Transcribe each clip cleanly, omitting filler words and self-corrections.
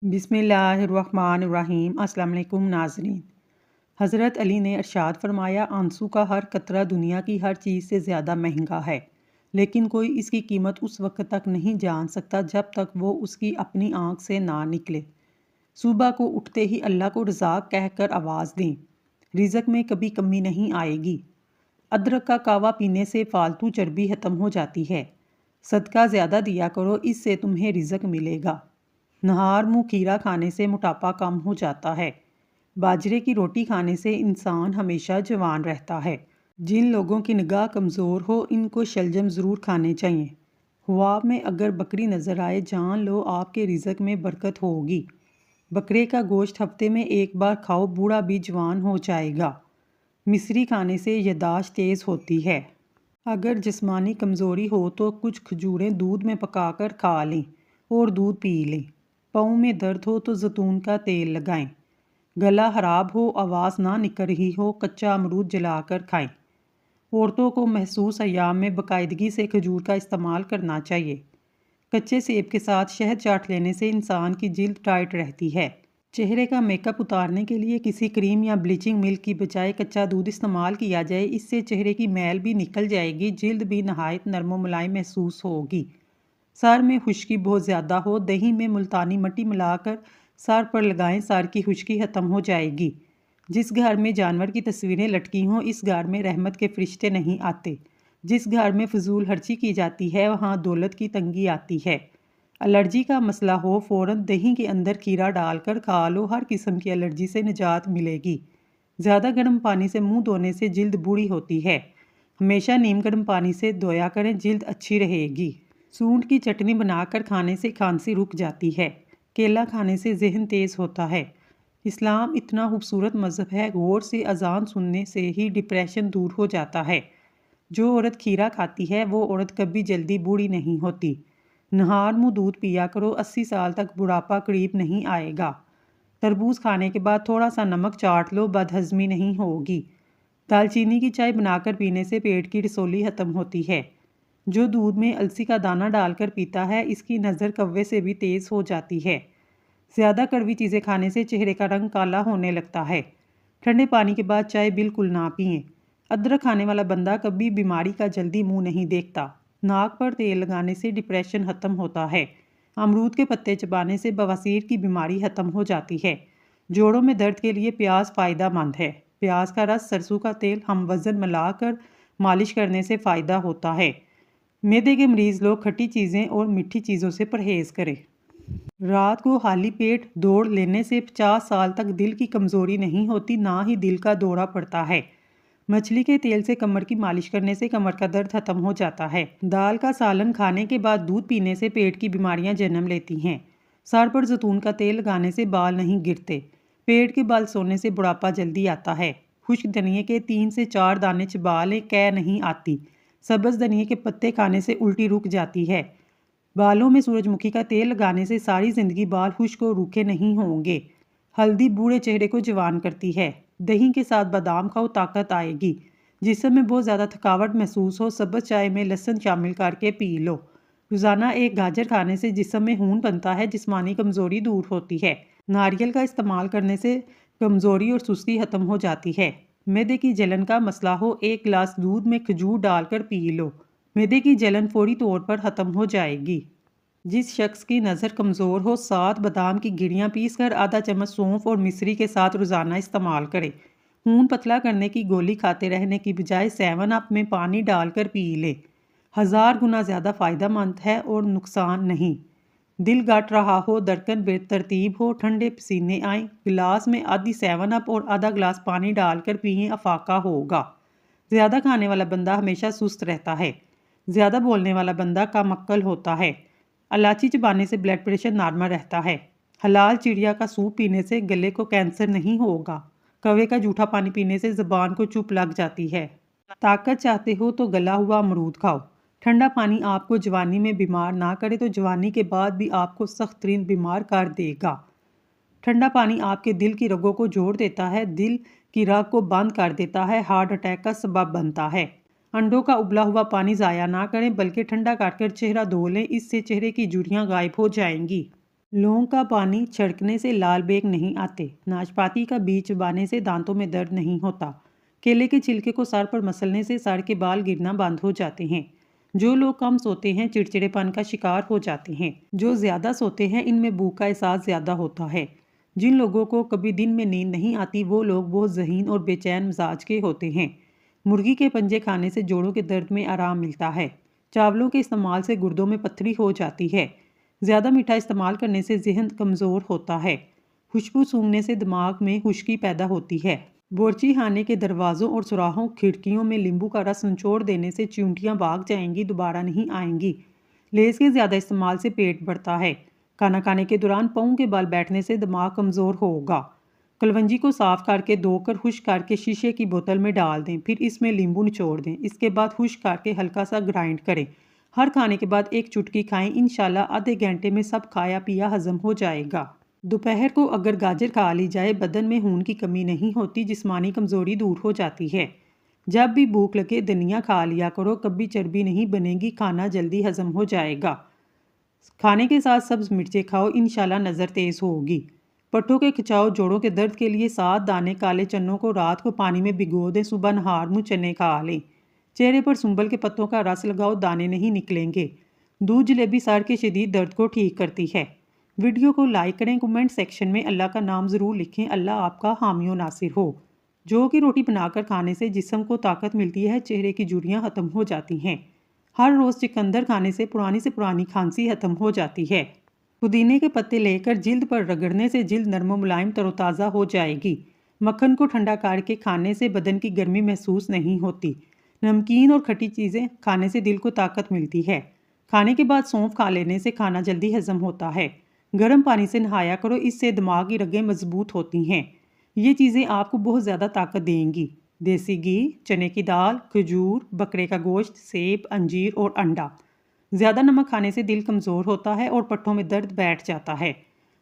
بسم اللہ الرحمن الرحیم۔ السلام علیکم ناظرین۔ حضرت علی نے ارشاد فرمایا، آنسو کا ہر قطرہ دنیا کی ہر چیز سے زیادہ مہنگا ہے، لیکن کوئی اس کی قیمت اس وقت تک نہیں جان سکتا جب تک وہ اس کی اپنی آنکھ سے نہ نکلے۔ صبح کو اٹھتے ہی اللہ کو رزاق کہہ کر آواز دیں، رزق میں کبھی کمی نہیں آئے گی۔ ادرک کا کہوہ پینے سے فالتو چربی ختم ہو جاتی ہے۔ صدقہ زیادہ دیا کرو، اس سے تمہیں رزق ملے گا۔ نہار منہ کھیرا کھانے سے موٹاپا کم ہو جاتا ہے۔ باجرے کی روٹی کھانے سے انسان ہمیشہ جوان رہتا ہے۔ جن لوگوں کی نگاہ کمزور ہو ان کو شلجم ضرور کھانے چاہیے۔ خواب میں اگر بکری نظر آئے جان لو آپ کے رزق میں برکت ہوگی۔ بکرے کا گوشت ہفتے میں ایک بار کھاؤ، بوڑھا بھی جوان ہو جائے گا۔ مصری کھانے سے یادداشت تیز ہوتی ہے۔ اگر جسمانی کمزوری ہو تو کچھ کھجوریں دودھ میں پکا کر کھا لیں اور دودھ پی لیں۔ پاؤں میں درد ہو تو زیتون کا تیل لگائیں۔ گلا خراب ہو، آواز نہ نکل رہی ہو، کچا امرود جلا کر کھائیں۔ عورتوں کو محسوس ایام میں باقاعدگی سے کھجور کا استعمال کرنا چاہیے۔ کچے سیب کے ساتھ شہد چاٹ لینے سے انسان کی جلد ٹائٹ رہتی ہے۔ چہرے کا میک اپ اتارنے کے لیے کسی کریم یا بلیچنگ ملک کی بجائے کچا دودھ استعمال کیا جائے، اس سے چہرے کی میل بھی نکل جائے گی، جلد بھی نہایت نرم و ملائم محسوس ہوگی۔ سر میں خشکی بہت زیادہ ہو، دہی میں ملتانی مٹی ملا کر سر پر لگائیں، سر کی خشکی ختم ہو جائے گی۔ جس گھر میں جانور کی تصویریں لٹکی ہوں اس گھر میں رحمت کے فرشتے نہیں آتے۔ جس گھر میں فضول خرچی کی جاتی ہے وہاں دولت کی تنگی آتی ہے۔ الرجی کا مسئلہ ہو فوراً دہی کے اندر کھیرا ڈال کر کھا لو، ہر قسم کی الرجی سے نجات ملے گی۔ زیادہ گرم پانی سے منہ دھونے سے جلد بوڑھی ہوتی ہے۔ ہمیشہ نیم گرم پانی سے دھویا کریں، جلد اچھی رہے گی۔ سونٹ کی چٹنی بنا کر کھانے سے کھانسی رک جاتی ہے۔ کیلا کھانے سے ذہن تیز ہوتا ہے۔ اسلام اتنا خوبصورت مذہب ہے، غور سے اذان سننے سے ہی ڈپریشن دور ہو جاتا ہے۔ جو عورت کھیرا کھاتی ہے وہ عورت کبھی جلدی بوڑھی نہیں ہوتی۔ نہار منہ دودھ پیا کرو، 80 سال تک بڑھاپا قریب نہیں آئے گا۔ تربوز کھانے کے بعد تھوڑا سا نمک چاٹ لو، بد ہضمی نہیں ہوگی۔ دال چینی کی چائے بنا کر پینے سے پیٹ کی رسولی ختم ہوتی ہے۔ جو دودھ میں السی کا دانہ ڈال کر پیتا ہے اس کی نظر کوے سے بھی تیز ہو جاتی ہے۔ زیادہ کڑوی چیزیں کھانے سے چہرے کا رنگ کالا ہونے لگتا ہے۔ ٹھنڈے پانی کے بعد چائے بالکل نہ پئیں۔ ادرک کھانے والا بندہ کبھی بیماری کا جلدی منہ نہیں دیکھتا۔ ناک پر تیل لگانے سے ڈپریشن ختم ہوتا ہے۔ امرود کے پتے چبانے سے بواسیر کی بیماری ختم ہو جاتی ہے۔ جوڑوں میں درد کے لیے پیاز فائدہ مند ہے۔ پیاز کا رس، سرسوں کا تیل ہم وزن ملا کر مالش کرنے سے فائدہ ہوتا ہے۔ معدے کے مریض لوگ کھٹی چیزیں اور میٹھی چیزوں سے پرہیز کریں۔ رات کو خالی پیٹ دوڑ لینے سے 50 سال تک دل کی کمزوری نہیں ہوتی، نہ ہی دل کا دورہ پڑتا ہے۔ مچھلی کے تیل سے کمر کی مالش کرنے سے کمر کا درد ختم ہو جاتا ہے۔ دال کا سالن کھانے کے بعد دودھ پینے سے پیٹ کی بیماریاں جنم لیتی ہیں۔ سر پر زیتون کا تیل لگانے سے بال نہیں گرتے۔ پیٹ کے بال سونے سے بڑھاپا جلدی آتا ہے۔ خشک دھنیے کے 3 سے 4 دانے چبا لیں، قے نہیں آتی۔ سبز دھنیے کے پتے کھانے سے الٹی رک جاتی ہے۔ بالوں میں سورج مکھی کا تیل لگانے سے ساری زندگی بال خشک و روکھے نہیں ہوں گے۔ ہلدی بوڑھے چہرے کو جوان کرتی ہے۔ دہی کے ساتھ بادام کھاؤ، طاقت آئے گی۔ جسم میں بہت زیادہ تھکاوٹ محسوس ہو، سبز چائے میں لہسن شامل کر کے پی لو۔ روزانہ ایک گاجر کھانے سے جسم میں خون بنتا ہے، جسمانی کمزوری دور ہوتی ہے۔ ناریل کا استعمال کرنے سے کمزوری اور سستی ختم ہو جاتی ہے۔ معدے کی جلن کا مسئلہ ہو، ایک گلاس دودھ میں کھجور ڈال کر پی لو۔ معدے کی جلن فوری طور پر ختم ہو جائے گی۔ جس شخص کی نظر کمزور ہو 7 بادام کی گریاں پیس کر آدھا چمچ سونف اور مصری کے ساتھ روزانہ استعمال کرے۔ خون پتلا کرنے کی گولی کھاتے رہنے کی بجائے 7 اپ میں پانی ڈال کر پی لیں۔ 1000 گنا زیادہ فائدہ مند ہے اور نقصان نہیں۔ دل گھٹ رہا ہو، دھڑکن بے ترتیب ہو، ٹھنڈے پسینے آئیں، گلاس میں آدھی 7 اپ اور آدھا گلاس پانی ڈال کر پئیں، افاقہ ہوگا۔ زیادہ کھانے والا بندہ ہمیشہ سست رہتا ہے۔ زیادہ بولنے والا بندہ کم عقل ہوتا ہے۔ الائچی چبانے سے بلڈ پریشر نارمل رہتا ہے۔ حلال چڑیا کا سوپ پینے سے گلے کو کینسر نہیں ہوگا۔ کوے کا جھوٹا پانی پینے سے زبان کو چپ لگ جاتی ہے۔ طاقت چاہتے ہو تو گلا ہوا امرود کھاؤ۔ ٹھنڈا پانی آپ کو جوانی میں بیمار نہ کرے تو جوانی کے بعد بھی آپ کو سخت ترین بیمار کر دے گا۔ ٹھنڈا پانی آپ کے دل کی رگوں کو جوڑ دیتا ہے، دل کی رگ کو بند کر دیتا ہے، ہارٹ اٹیک کا سبب بنتا ہے۔ انڈوں کا ابلا ہوا پانی ضائع نہ کریں بلکہ ٹھنڈا کر کر چہرہ دھو لیں، اس سے چہرے کی جھریاں غائب ہو جائیں گی۔ लौंग का पानी छिड़कने से लाल बेग नहीं आते। नाशपाती का बीज चबाने से दांतों में दर्द नहीं होता। केले के छिलके को सर पर मसलने से सर के बाल गिरना बंद हो जाते हैं। जो लोग कम सोते हैं चिड़चिड़ेपन का शिकार हो जाते हैं। जो ज़्यादा सोते हैं इनमें भूख का एहसास ज़्यादा होता है। जिन लोगों को कभी दिन में नींद नहीं आती वो लोग बहुत ज़हीन और बेचैन मिजाज के होते हैं। मुर्गी के पंजे खाने से जोड़ों के दर्द में आराम मिलता है। चावलों के इस्तेमाल से गुर्दों में पत्थरी हो जाती है। ज़्यादा मीठा इस्तेमाल करने से जहन कमज़ोर होता है। खुशबू सूंघने से दिमाग में खुश्की पैदा होती है। बोरची खाने के दरवाज़ों और सुराहों खिड़कियों में नींबू का रस निचोड़ देने से चींटियाँ भाग जाएंगी, दोबारा नहीं आएंगी। लेज़ के ज़्यादा इस्तेमाल से पेट बढ़ता है। खाना खाने के दौरान पाँव के बल बैठने से दिमाग कमज़ोर होगा। कलवंजी को साफ़ करके धोकर खुश्क करके शीशे की बोतल में डाल दें, फिर इसमें नींबू निचोड़ दें। इसके बाद खुश्क करके हल्का सा ग्राइंड करें। हर खाने के बाद एक चुटकी खाएं। इंशाल्लाह आधे घंटे में सब खाया पिया हजम हो जाएगा। दोपहर को अगर गाजर खा ली जाए बदन में खून की कमी नहीं होती, जिस्मानी कमज़ोरी दूर हो जाती है। जब भी भूख लगे धनिया खा लिया करो, कभी चर्बी नहीं बनेगी, खाना जल्दी हजम हो जाएगा। खाने के साथ सब्ज मिर्चें खाओ, इंशाल्लाह नज़र तेज़ होगी। पट्टों के खिंचाव जोड़ों के दर्द के लिए 7 दाने काले चनों को रात को पानी में भिगो दें, सुबह नहार मुँह चने खा लें। चेहरे पर सुंबल के पत्तों का रस लगाओ, दाने नहीं निकलेंगे। दूध जलेबी सर के शदीद दर्द को ठीक करती है। वीडियो को लाइक करें, कमेंट सेक्शन में अल्लाह का नाम ज़रूर लिखें। अल्लाह आपका हामी व नासिर हो। जौ की रोटी बनाकर खाने से जिस्म को ताकत मिलती है, चेहरे की झुर्रियाँ ख़त्म हो जाती हैं। हर रोज़ चुकंदर खाने से पुरानी खांसी ख़त्म हो जाती है। पुदीने के पत्ते लेकर जिल्द पर रगड़ने से जिल्द नरम मुलायम तरोताज़ा हो जाएगी। मक्खन को ठंडा करके खाने से बदन की गर्मी महसूस नहीं होती। नमकीन और खट्टी चीज़ें खाने से दिल को ताकत मिलती है। खाने के बाद सौंफ खा लेने से खाना जल्दी हजम होता है। गर्म पानी से नहाया करो, इससे दिमाग की रगें मजबूत होती हैं। ये चीज़ें आपको बहुत ज़्यादा ताकत देंगी। देसी घी, चने की दाल, खजूर, बकरे का गोश्त, सेब, अंजीर और अंडा। ज़्यादा नमक खाने से दिल कमज़ोर होता है और पट्टों में दर्द बैठ जाता है।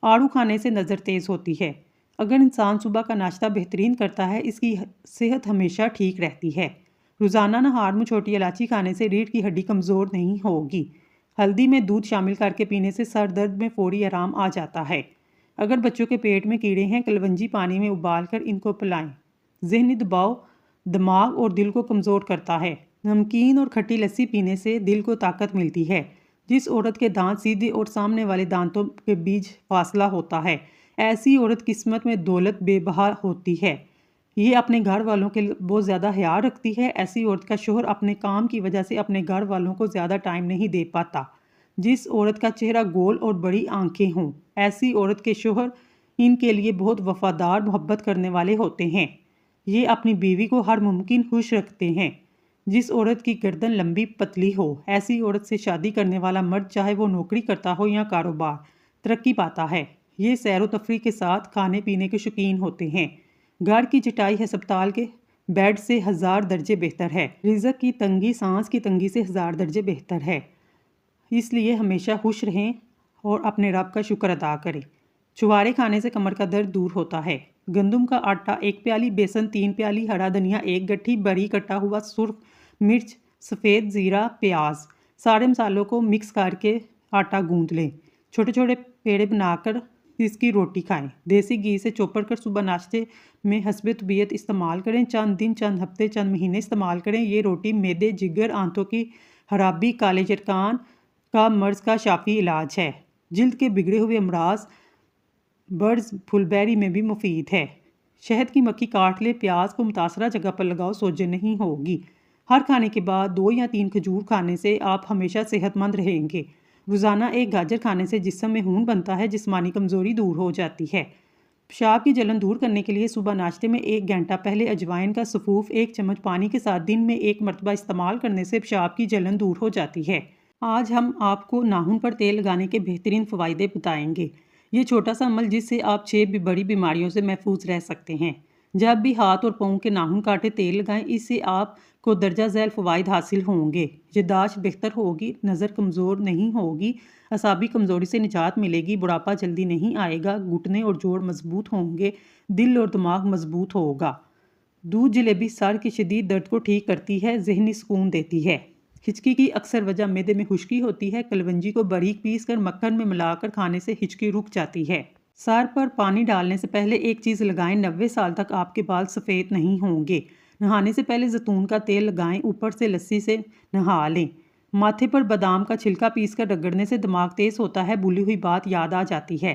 आड़ू खाने से नज़र तेज़ होती है। अगर इंसान सुबह का नाश्ता बेहतरीन करता है, इसकी सेहत हमेशा ठीक रहती है। रोज़ाना नहार में छोटी इलायची खाने से रीढ़ की हड्डी कमज़ोर नहीं होगी। हल्दी में दूध शामिल करके पीने से सर दर्द में फौरी आराम आ जाता है। अगर बच्चों के पेट में कीड़े हैं, कलवंजी पानी में उबाल कर इनको पिलाएं। ज़हनी दबाव दिमाग और दिल को कमज़ोर करता है। नमकीन और खट्टी लस्सी पीने से दिल को ताकत मिलती है। जिस औरत के दांत सीधे और सामने वाले दांतों के बीच फासला होता है, ऐसी औरत किस्मत में दौलत बेबहा होती है। ये अपने घर वालों के बहुत ज़्यादा ख्याल रखती है। ऐसी औरत का शोहर अपने काम की वजह से अपने घर वालों को ज़्यादा टाइम नहीं दे पाता। जिस औरत का चेहरा गोल और बड़ी आंखें हों, ऐसी औरत के शोहर इनके लिए बहुत वफादार मोहब्बत करने वाले होते हैं। ये अपनी बीवी को हर मुमकिन खुश रखते हैं। जिस औरत की गर्दन लंबी पतली हो, ऐसी औरत से शादी करने वाला मर्द चाहे वो नौकरी करता हो या कारोबार, तरक्की पाता है। ये सैर व तफरी के साथ खाने पीने के शौकीन होते हैं। घर की चटाई अस्पताल के बेड से 1000 दर्जे बेहतर है। रिज़्क की तंगी सांस की तंगी से 1000 दर्जे बेहतर है। इसलिए हमेशा खुश रहें और अपने रब का शुक्र अदा करें। छुहारे खाने से कमर का दर्द दूर होता है। गंदम का आटा 1 प्याली, बेसन 3 प्याली, हरा धनिया 1 गट्ठी, बरी कटा हुआ सुर्ख मिर्च, सफ़ेद ज़ीरा, प्याज, सारे मसालों को मिक्स करके आटा गूंद लें। छोटे छोटे पेड़े बनाकर इसकी रोटी खाएं। देसी घी से चौपड़ कर सुबह नाश्ते में हस्बे तबीयत इस्तेमाल करें। चंद दिन, चंद हफ्ते, चंद महीने इस्तेमाल करें। ये रोटी मैदे, जिगर, आंतों की खराबी, काले चरकान का मर्ज का शाफी इलाज है। जिल्द के बिगड़े हुए अमराज बर्ड्स फुलबेरी में भी मुफीद है। शहद की मक्खी काट ले, प्याज को मुतासरा जगह पर लगाओ, सोजन नहीं होगी। हर खाने के बाद 2 या 3 खजूर खाने से आप हमेशा सेहतमंद रहेंगे। रोज़ाना 1 गाजर खाने से जिस्म में खून बनता है, जिस्मानी कमज़ोरी दूर हो जाती है। पेशाब की जलन दूर करने के लिए सुबह नाश्ते में 1 घंटा पहले अजवाइन का सफ़ूफ 1 चम्मच पानी के साथ दिन में 1 मरतबा इस्तेमाल करने से पेशाब की जलन दूर हो जाती है। आज हम आपको नाखून पर तेल लगाने के बेहतरीन फ़वाइदे बताएंगे। ये छोटा सा अमल जिससे आप 6 बड़ी बीमारियों से महफूज रह सकते हैं। जब भी हाथ और पाँव के नाखून काटे तेल लगाएं, इससे आपको दर्जा झैल फ़वाइद हासिल होंगे। याददाश्त बेहतर होगी, नज़र कमज़ोर नहीं होगी, असाबी कमज़ोरी से निजात मिलेगी, बुढ़ापा जल्दी नहीं आएगा, घुटने और जोड़ मजबूत होंगे, दिल और दिमाग मजबूत होगा। दूध जलेबी सर की शदीद दर्द को ठीक करती है, ज़हनी सुकून देती है। ہچکی کی اکثر وجہ معدے میں خشکی ہوتی ہے۔ کلونجی کو باریک پیس کر مکھن میں ملا کر کھانے سے ہچکی رک جاتی ہے۔ سر پر پانی ڈالنے سے پہلے ایک چیز لگائیں، 90 سال تک آپ کے بال سفید نہیں ہوں گے۔ نہانے سے پہلے زیتون کا تیل لگائیں، اوپر سے لسی سے نہا لیں۔ ماتھے پر بادام کا چھلکا پیس کر رگڑنے سے دماغ تیز ہوتا ہے، بھولی ہوئی بات یاد آ جاتی ہے۔